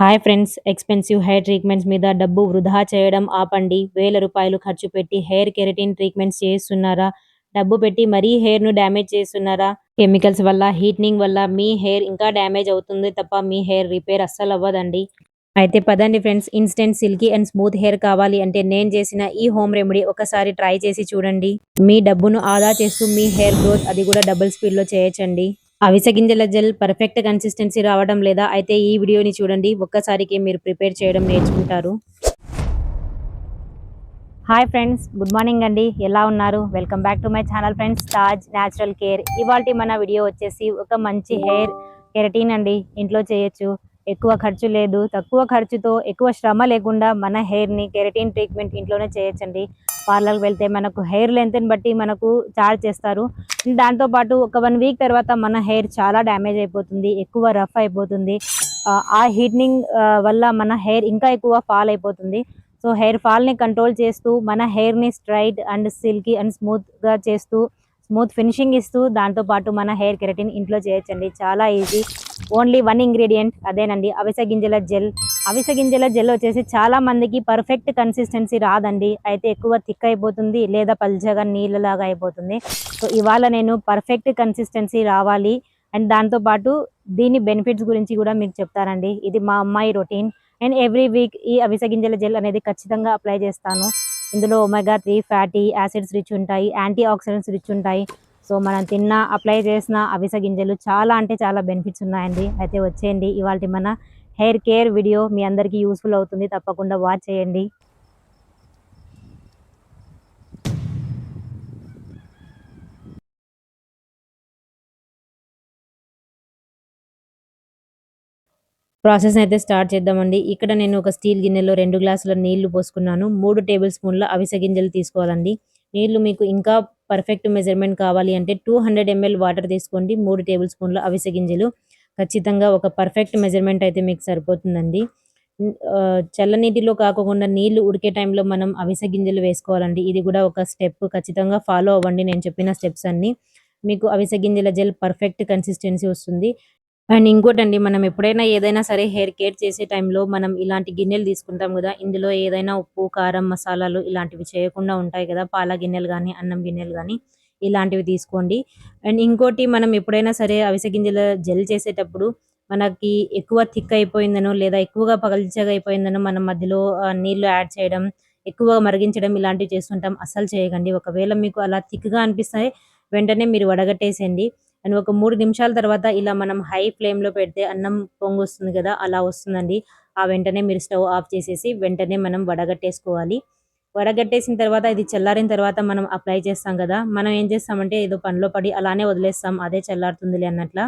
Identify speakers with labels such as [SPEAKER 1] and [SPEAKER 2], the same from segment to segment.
[SPEAKER 1] Hi friends, expensive hair treatments మీద డబ్బు వృధా చేయడం ఆపండి. వేల రూపాయలు ఖర్చు పెట్టి హెయిర్ కెరటిన్ ట్రీట్మెంట్స్ చేస్తున్నారా? డబ్బు పెట్టి మరీ హెయిర్‌ను డ్యామేజ్ చేస్తున్నారా? కెమికల్స్ వల్ల, హీటనింగ్ వల్ల మీ హెయిర్ ఇంకా డ్యామేజ్ అవుతుంది తప్ప మీ హెయిర్ రిపేర్ అస్సలవ్వదండి. అయితే పదండి friends, instant silky and smooth hair కావాలి అంటే నేను చేసిన ఈ హోమ్ రెమెడీ ఒకసారి ట్రై చేసి చూడండి. మీ డబ్బును ఆదా చేస్తూ మీ హెయిర్ గ్రోత్ అది కూడా డబుల్ స్పీడ్‌లో చేయొచ్చండి. అవిసె గింజల జెల్ పర్ఫెక్ట్ కన్సిస్టెన్సీ రావడం లేదా? అయితే ఈ వీడియోని చూడండి. ఒక్కసారికి మీరు ప్రిపేర్ చేయడం నేర్చుకుంటారు. హాయ్ ఫ్రెండ్స్, గుడ్ మార్నింగ్ అండి. ఎలా ఉన్నారు? Welcome back to my channel friends, Taj natural care. ఇవాల్టి మన వీడియో వచ్చేసి ఒక మంచి హెయిర్ కెరటిన్ అండి. ఇంట్లో చేయొచ్చు. ఎక్కువ ఖర్చు లేదు. తక్కువ ఖర్చుతో ఎక్కువ శ్రమ లేకుండా మన హెయిర్‌ని కెరటిన్ ట్రీట్మెంట్ ఇంట్లోనే చేయొచ్చండి. పార్లర్‌కి వెళ్తే మనకు హెయిర్ లెంగ్త్‌ని బట్టి మనకు చార్జ్ చేస్తారు. దాంతో పాటు ఒక 1 వీక్ తర్వాత మన హెయిర్ చాలా డ్యామేజ్ అయిపోతుంది. ఎక్కువ రఫ్ అయిపోతుంది. ఆ హీటనింగ్ వల్ల మన హెయిర్ ఇంకా ఎక్కువ ఫాల్ అయిపోతుంది. సో హెయిర్ ఫాల్‌ని కంట్రోల్ చేస్తూ మన హెయిర్‌ని స్ట్రెయిట్ అండ్ సిల్కీ అండ్ స్మూత్‌గా చేస్తూ, స్మూత్ ఫినిషింగ్ ఇస్తూ దాంతో పాటు మన హెయిర్ కెరటిన్ ఇంట్లో చేయొచ్చండి. చాలా ఈజీ. ఓన్లీ 1 ఇంగ్రీడియెంట్ అదేనండి, అవిసె గింజల జెల్. అవిసె గింజల జెల్ వచ్చేసి చాలా మందికి పర్ఫెక్ట్ కన్సిస్టెన్సీ రాదండి. అయితే ఎక్కువ థిక్ అయిపోతుంది లేదా పల్చగా నీళ్ళలాగా అయిపోతుంది. సో ఇవాళ నేను పర్ఫెక్ట్ కన్సిస్టెన్సీ రావాలి అండ్ దాంతో పాటు దీని బెనిఫిట్స్ గురించి కూడా మీకు చెప్తానండి. ఇది మా అమ్మాయి రొటీన్. నేను ఎవ్రీ వీక్ ఈ అవిసె గింజల జెల్ అనేది ఖచ్చితంగా అప్లై చేస్తాను. ఇందులో ఒమేగా 3 ఫ్యాటీ యాసిడ్స్ రిచ్ ఉంటాయి. యాంటీ ఆక్సిడెంట్స్ రిచ్ ఉంటాయి. సో మనం తిన్న, అప్లై చేసిన అవిసె గింజలు చాలా అంటే చాలా బెనిఫిట్స్ ఉన్నాయండి. అయితే వచ్చేయండి, ఇవాల్టి మన హెయిర్ కేర్ వీడియో మీ అందరికీ యూస్‌ఫుల్ అవుతుంది. తప్పకుండా వాచ్ చేయండి. ప్రాసెస్‌ని అయితే స్టార్ట్ చేద్దామండి. ఇక్కడ నేను ఒక స్టీల్ గిన్నెలో 2 గ్లాసుల నీళ్లు పోసుకున్నాను. 3 టేబుల్ స్పూన్ల అవిసె గింజలు తీసుకోవాలండి. నీళ్లు మీకు ఇంకా పర్ఫెక్ట్ మెజర్‌మెంట్ కావాలి అంటే 200 ఎంఎల్ వాటర్ తీసుకోండి. 3 టేబుల్ స్పూన్ల అవిసె గింజలు. ఖచ్చితంగా ఒక పర్ఫెక్ట్ మెజర్‌మెంట్ అయితే మీకు సరిపోతుందండి. చల్లనీటిలో కాకోకుండా నీళ్లు ఉడికే టైంలో మనం అవిసె గింజలు వేసుకోవాలండి. ఇది కూడా ఒక స్టెప్. ఖచ్చితంగా ఫాలో అవ్వండి నేను చెప్పిన స్టెప్స్ అన్నీ. మీకు అవిసె గింజల జెల్ పర్ఫెక్ట్ కన్సిస్టెన్సీ వస్తుంది. అండ్ ఇంకోటండి, మనం ఎప్పుడైనా ఏదైనా సరే హెయిర్ కేర్ చేసే టైంలో మనం ఇలాంటి గిన్నెలు తీసుకుంటాం గదా! ఇందులో ఏదైనా ఉప్పు, కారం, మసాలాలు ఇలాంటివి చేయకుండా ఉంటాయి గదా! పాల గిన్నెలు గానీ, అన్నం గిన్నెలు గానీ ఇలాంటివి తీసుకోండి. అండ్ ఇంకోటి, మనం ఎప్పుడైనా సరే అవిసె గింజల జెల్ చేసేటప్పుడు మనకి ఎక్కువ థిక్ అయిపోయిందనో, లేదా ఎక్కువగా పల్చగా అయిపోయిందనో మనం మధ్యలో నీళ్లు యాడ్ చేయడం, ఎక్కువగా మరిగించడం ఇలాంటివి చేస్తుంటాం. అస్సలు చేయకండి. ఒకవేళ మీకు అలా థిక్‌గా అనిపిస్తే వెంటనే మీరు వడగట్టేసేయండి. అండ్ ఒక 3 నిమిషాల తర్వాత ఇలా మనం హై ఫ్లేమ్‌లో పెడితే అన్నం పొంగొస్తుంది గదా! అలా వస్తుందండి. ఆ వెంటనే మీరు స్టవ్ ఆఫ్ చేసేసి వెంటనే మనం వడగట్టేసుకోవాలి. వడగట్టేసిన తర్వాత ఇది చల్లారిన తర్వాత మనం అప్లై చేస్తాం గదా! మనం ఏం చేస్తామంటే ఏదో పనిలో పడి అలానే వదిలేస్తాం. అదే చల్లారుతుందిలే అన్నట్ల.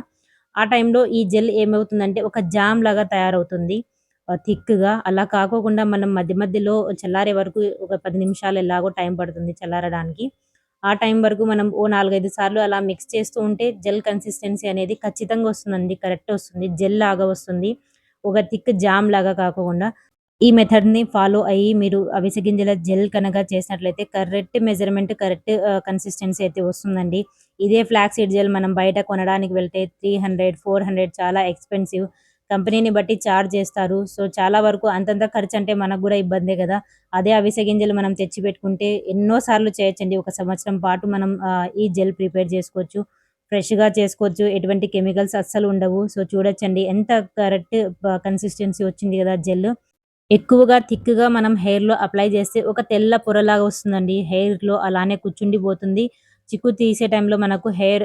[SPEAKER 1] ఆ టైంలో ఈ జెల్ ఏమవుతుందంటే ఒక జామ్ లాగా తయారవుతుంది. థిక్‌గా. అలా కాకోకుండా మనం మధ్య మధ్యలో చల్లారే వరకు ఒక 10 నిమిషాలు ఎలాగో టైం పడుతుంది చల్లారడానికి. ఆ టైం వరకు మనం ఓ 4, 5 సార్లు అలా మిక్స్ చేస్తూ ఉంటే జెల్ కన్సిస్టెన్సీ అనేది ఖచ్చితంగా వస్తుందండి. కరెక్ట్ వస్తుంది. జెల్ లాగా వస్తుంది. ఒక థిక్ జామ్ లాగా కాకోకుండా. ఈ మెథడ్‌ని ఫాలో అయ్యి మీరు అవిసె గింజల జెల్ కనుక చేసినట్లయితే కరెక్ట్ మెజర్‌మెంట్, కరెక్ట్ కన్సిస్టెన్సీ అయితే వస్తుందండి. ఇదే ఫ్లాక్స్ సీడ్ జెల్ మనం బయట కొనడానికి వెళ్తే 300, 400 చాలా ఎక్స్‌పెన్సివ్. కంపెనీని బట్టి చార్జ్ చేస్తారు. సో, చాలా వరకు అంతంత ఖర్చంటే మనకు గూడా ఇబ్బందే గదా! అదే అవిసె గింజలు మనం తెచ్చి పెట్టుకుంటే ఎన్నో సార్లు చేయొచ్చండి. ఒక సంవత్సరం పాటు మనం ఈ జెల్ ప్రిపేర్ చేసుకోవచ్చు. ఫ్రెష్‌గా చేసుకోవచ్చు. ఎటువంటి కెమికల్స్ అస్సలు ఉండవు. సో, చూడొచ్చండి ఎంత కరెక్ట్ కన్సిస్టెన్సీ వచ్చింది గదా జెల్. ఎక్కువగా థిక్‌గా మనం హెయిర్‌లో అప్లై చేస్తే ఒక తెల్ల పొరలాగా వస్తుందండి. హెయిర్‌లో అలానే కూర్చుండిపోతుంది. చిక్కు తీసే టైంలో మనకు హెయిర్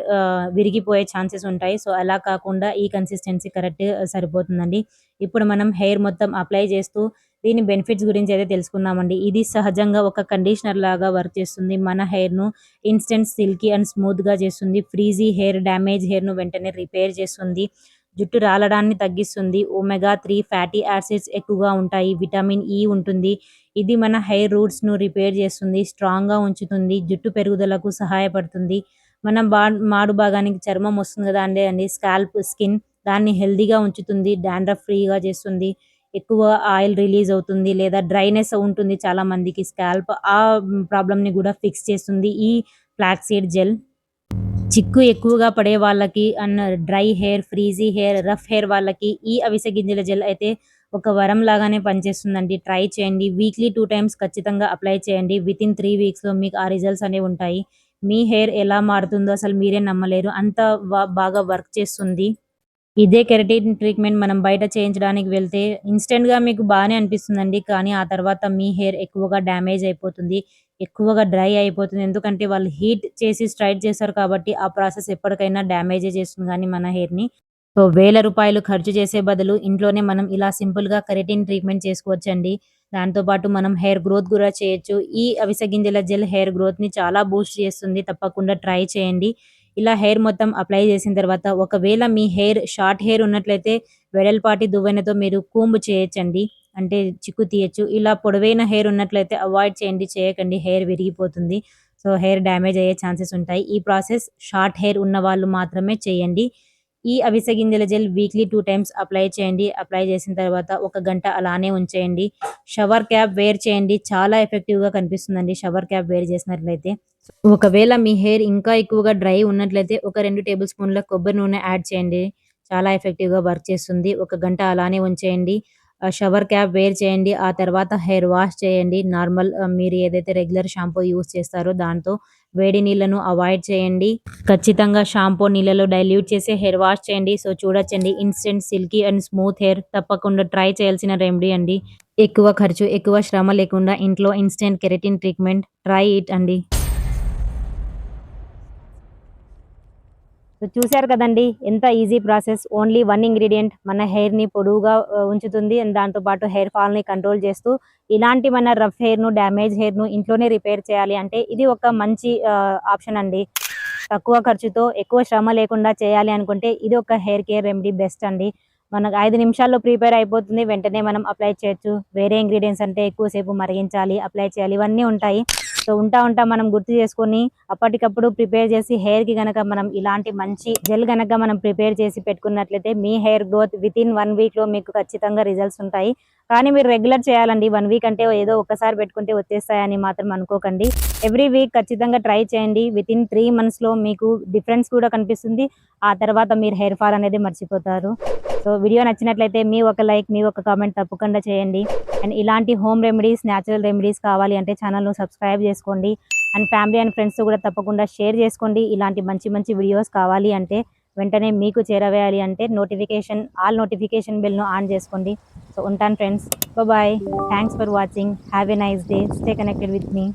[SPEAKER 1] విరిగిపోయే ఛాన్సెస్ ఉంటాయి. సో, అలా కాకుండా ఈ కన్సిస్టెన్సీ కరెక్ట్ సరిపోతుందండి. ఇప్పుడు మనం హెయిర్ మొత్తం అప్లై చేస్తూ దీని బెనిఫిట్స్ గురించి అయితే తెలుసుకుందామండి. ఇది సహజంగా ఒక కండిషనర్ లాగా వర్క్ చేస్తుంది. మన హెయిర్‌ను ఇన్‌స్టంట్ సిల్కీ అండ్ స్మూత్‌గా చేస్తుంది. ఫ్రీజీ హెయిర్, డ్యామేజ్ హెయిర్‌ను వెంటనే రిపేర్ చేస్తుంది. జుట్టు రాలడాన్ని తగ్గిస్తుంది. ఒమేగా 3 ఫ్యాటీ యాసిడ్స్ ఎక్కువగా ఉంటాయి. విటమిన్ ఇ ఉంటుంది. ఇది మన హెయిర్ రూట్స్‌ను రిపేర్ చేస్తుంది. స్ట్రాంగ్‌గా ఉంచుతుంది. జుట్టు పెరుగుదలకు సహాయపడుతుంది. మన మాడు భాగానికి చర్మం వస్తుంది కదా! అండి స్కిన్ దాన్ని హెల్తీగా ఉంచుతుంది. డాండ్రఫ్ ఫ్రీగా చేస్తుంది. ఎక్కువ ఆయిల్ రిలీజ్ అవుతుంది. లేదా డ్రైనెస్ ఉంటుంది చాలా మందికి స్కాల్ప్. ప్రాబ్లమ్‌ని కూడా ఫిక్స్ చేస్తుంది ఈ ఫ్లాక్స్ సీడ్ జెల్. చిక్కు ఎక్కువగా పడే వాళ్ళకి dry hair, frizzy hair, rough hair వాళ్ళకి ఈ అవిసె గింజల జెల్ అయితే ఒక వరం లాగానే పనిచేస్తుందండి. ట్రై చేయండి. వీక్లీ 2 టైమ్స్ ఖచ్చితంగా అప్లై చేయండి. వితిన్ 3 వీక్స్‌లో మీకు ఆ రిజల్ట్స్ అనేవి ఉంటాయి. మీ హెయిర్ ఎలా మారుతుందో అసలు మీరే నమ్మలేరు. అంత బాగా వర్క్ చేస్తుంది. ఇదే కెరటిన్ ట్రీట్మెంట్ మనం బయట చేయించడానికి వెళ్తే ఇన్‌స్టంట్‌గా మీకు బానే అనిపిస్తుందండి. కానీ ఆ తర్వాత మీ హెయిర్ ఎక్కువగా డ్యామేజ్ అయిపోతుంది. ఎక్కువగా డ్రై అయిపోతుంది. ఎందుకంటే వాళ్ళు హీట్ చేసి స్ట్రెయిట్ చేస్తారు కాబట్టి ఆ ప్రాసెస్ ఎప్పటికైనా డ్యామేజే చేస్తుంది గానీ మన హెయిర్‌ని. సో, వేల రూపాయలు ఖర్చు చేసే బదులు ఇంట్లోనే మనం ఇలా సింపుల్‌గా కెరటిన్ ట్రీట్మెంట్ చేసుకోవచ్చండి. దాంతో పాటు మనం హెయిర్ గ్రోత్ గూడా చేయొచ్చు. ఈ అవిసె గింజల జెల్ హెయిర్ గ్రోత్‌ని చాలా బూస్ట్ చేస్తుంది. తప్పకుండా ట్రై చేయండి. ఇలా హెయిర్ మొత్తం అప్లై చేసిన తర్వాత ఒకవేళ మీ హెయిర్ షార్ట్ హెయిర్ ఉన్నట్లయితే వెడల్పాటి దువ్వెనతో మీరు కూంబ్ చేయొచ్చండి. అంటే చిక్కు తీయొచ్చు. ఇలా పొడవైన హెయిర్ ఉన్నట్లయితే అవాయిడ్ చేయండి. చేయకండి. హెయిర్ విరిగిపోతుంది. సో, హెయిర్ డ్యామేజ్ అయ్యే ఛాన్సెస్ ఉంటాయి. ఈ ప్రాసెస్ షార్ట్ హెయిర్ ఉన్నవాళ్ళు మాత్రమే చేయండి. ఈ అవిసె గింజల జెల్ వీక్లీ 2 టైమ్స్ అప్లై చేయండి. అప్లై చేసిన తర్వాత ఒక గంట అలానే ఉంచేయండి. షవర్ క్యాప్ వేర్ చేయండి. చాలా ఎఫెక్టివ్‌గా కనిపిస్తుందండి షవర్ క్యాప్ వేర్ చేసినట్లయితే. ఒకవేళ మీ హెయిర్ ఇంకా ఎక్కువగా డ్రై ఉన్నట్లయితే ఒక 2 టేబుల్ స్పూన్ల కొబ్బరి నూనె యాడ్ చేయండి. చాలా ఎఫెక్టివ్‌గా వర్క్ చేస్తుంది. ఒక గంట అలానే ఉంచేయండి. షవర్ క్యాప్ వేర్ చేయండి. ఆ తర్వాత హెయిర్ వాష్ చేయండి. నార్మల్ మీరు ఏదైతే రెగ్యులర్ షాంపూ యూజ్ చేస్తారో దాంతో వేడి నీళ్లను అవాయిడ్ చేయండి. ఖచ్చితంగా షాంపూ నీళ్లలో డైల్యూట్ చేసి హెయిర్ వాష్ చేయండి. సో, చూడొచ్చండి instant silky and smooth hair తప్పకుండా ట్రై చేయాల్సిన రెమెడీ అండి. ఎక్కువ ఖర్చు, ఎక్కువ శ్రమ లేకుండా ఇంట్లో instant keratin treatment try it అండి. సో, చూసారు కదండీ! ఎంత ఈజీ ప్రాసెస్. ఓన్లీ 1 ఇంగ్రీడియెంట్ మన హెయిర్‌ని పొడవుగా ఉంచుతుంది. అండ్ దాంతో పాటు హెయిర్ ఫాల్‌ని కంట్రోల్ చేస్తూ, ఇలాంటి మన రఫ్ హెయిర్‌ను, డ్యామేజ్ హెయిర్‌ను ఇంట్లోనే రిపేర్ చేయాలి అంటే ఇది ఒక మంచి ఆప్షన్ అండి. తక్కువ ఖర్చుతో ఎక్కువ శ్రమ లేకుండా చేయాలి అనుకుంటే ఇది ఒక హెయిర్ కేర్ రెమెడీ బెస్ట్ అండి. మనకు 5 నిమిషాల్లో ప్రిపేర్ అయిపోతుంది. వెంటనే మనం అప్లై చేయొచ్చు. వేరే ఇంగ్రీడియెంట్స్ అంటే ఎక్కువ సేపు మరిగించాలి, అప్లై చేయాలి ఇవన్నీ ఉంటాయి. సో, ఉంటా మనం గుర్తు చేసుకొని అప్పటికప్పుడు ప్రిపేర్ చేసి హెయిర్‌కి గనక మనం ఇలాంటి మంచి జెల్ గనక మనం ప్రిపేర్ చేసి పెట్టుకున్నట్లయితే మీ హెయిర్ గ్రోత్ వితిన్ 1 వీక్‌లో మీకు ఖచ్చితంగా రిజల్ట్స్ ఉంటాయి. కానీ మీరు రెగ్యులర్ చేయాలండి. 1 వీక్ అంటే ఏదో ఒక్కసారి పెట్టుకుంటే వచ్చేస్తాయని మాత్రం అనుకోకండి. ఎవ్రీ వీక్ ఖచ్చితంగా ట్రై చేయండి. వితిన్ 3 మంత్స్‌లో మీకు డిఫరెన్స్ కూడా కనిపిస్తుంది. ఆ తర్వాత మీరు హెయిర్ ఫాల్ అనేది మర్చిపోతారు. సో, వీడియో నచ్చినట్లయితే మీ ఒక లైక్, మీ ఒక కామెంట్ తప్పకుండా చేయండి. అండ్ ఇలాంటి హోమ్ రెమెడీస్, న్యాచురల్ రెమెడీస్ కావాలి అంటే ఛానల్‌ను సబ్స్క్రైబ్ చేసుకోండి. అండ్ ఫ్యామిలీ అండ్ ఫ్రెండ్స్‌తో కూడా తప్పకుండా షేర్ చేసుకోండి. ఇలాంటి మంచి మంచి వీడియోస్ కావాలి అంటే వెంటనే మీకు చేరవేయాలి అంటే ఆల్ నోటిఫికేషన్ బెల్‌ను ఆన్ చేసుకోండి. సో, ఉంటాను friends. Bye. Thanks for watching. Have a nice day. Stay connected with me.